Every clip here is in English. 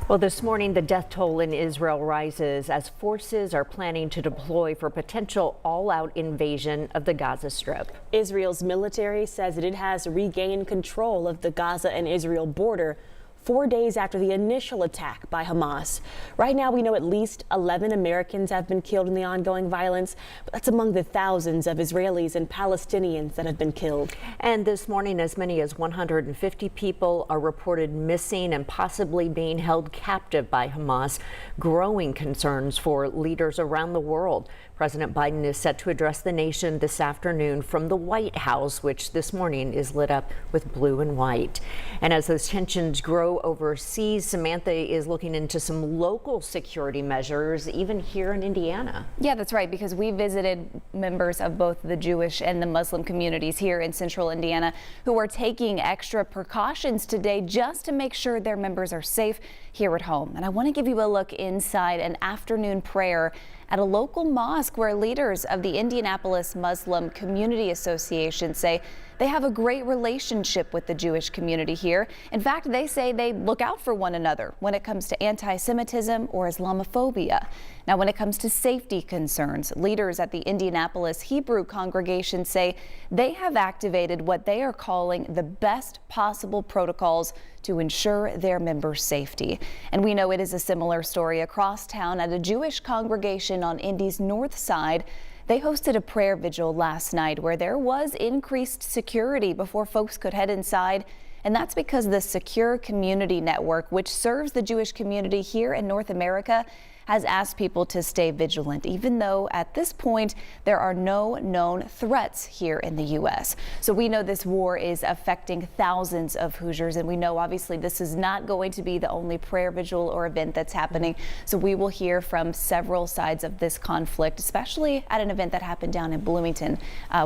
Well, this morning, the death toll in Israel rises as forces are planning to deploy for potential all-out invasion of the Gaza Strip. Israel's military says that it has regained control of the Gaza and Israel border 4 days after the initial attack by Hamas. Right now, we know at least 11 Americans have been killed in the ongoing violence, but that's among the thousands of Israelis and Palestinians that have been killed. And this morning, as many as 150 people are reported missing and possibly being held captive by Hamas, growing concerns for leaders around the world. President Biden is set to address the nation this afternoon from the White House, which this morning is lit up with blue and white. And as those tensions grow overseas, Samantha is looking into some local security measures, even here in Indiana. Yeah, that's right, because we visited members of both the Jewish and the Muslim communities here in central Indiana who are taking extra precautions today just to make sure their members are safe here at home. And I want to give you a look inside an afternoon prayer at a local mosque where leaders of the Indianapolis Muslim Community Association say they have a great relationship with the Jewish community here. In fact, they say they look out for one another when it comes to anti-Semitism or Islamophobia. Now, when it comes to safety concerns, leaders at the Indianapolis Hebrew congregation say they have activated what they are calling the best possible protocols to ensure their members' safety. And we know it is a similar story across town at a Jewish congregation on Indy's north side. They hosted a prayer vigil last night where there was increased security before folks could head inside. And that's because the Secure Community Network, which serves the Jewish community here in North America, has asked people to stay vigilant, even though at this point there are no known threats here in the U.S. So we know this war is affecting thousands of Hoosiers, and we know obviously this is not going to be the only prayer vigil or event that's happening. So we will hear from several sides of this conflict, especially at an event that happened down in Bloomington.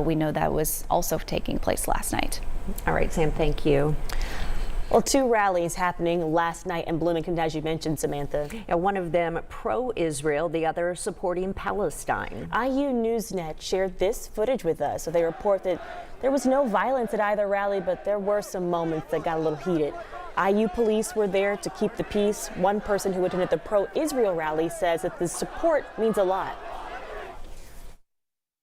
We know that was also taking place last night. All right, Sam, thank you. Well, 2 rallies happening last night in Bloomington, as you mentioned, Samantha. Yeah, one of them pro-Israel, the other supporting Palestine. IU Newsnet shared this footage with us. So they report that there was no violence at either rally, but there were some moments that got a little heated. IU police were there to keep the peace. One person who attended the pro-Israel rally says that the support means a lot.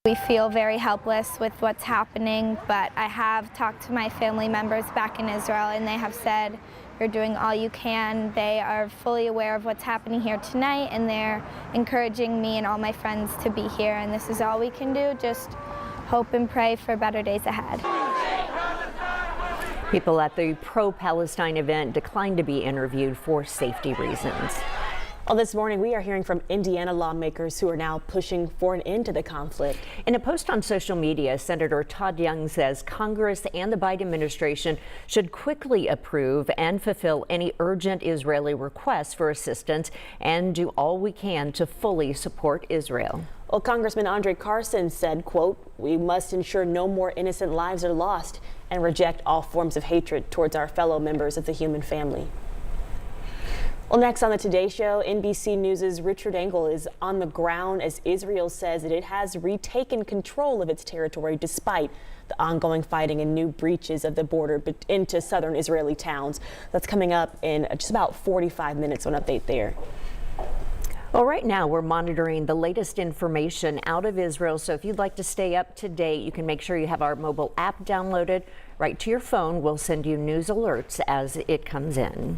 We feel very helpless with what's happening, but I have talked to my family members back in Israel, and they have said you're doing all you can. They are fully aware of what's happening here tonight, and they're encouraging me and all my friends to be here, and this is all we can do, just hope and pray for better days ahead. People at the pro-Palestine event declined to be interviewed for safety reasons. Well, this morning we are hearing from Indiana lawmakers who are now pushing for an end to the conflict. In a post on social media, Senator Todd Young says Congress and the Biden administration should quickly approve and fulfill any urgent Israeli requests for assistance and do all we can to fully support Israel. Well, Congressman Andre Carson said, quote, "We must ensure no more innocent lives are lost and reject all forms of hatred towards our fellow members of the human family." Well, next on the Today Show, NBC News' Richard Engel is on the ground as Israel says that it has retaken control of its territory despite the ongoing fighting and new breaches of the border into southern Israeli towns. That's coming up in just about 45 minutes. An update there. Well, right now we're monitoring the latest information out of Israel. So if you'd like to stay up to date, you can make sure you have our mobile app downloaded right to your phone. We'll send you news alerts as it comes in.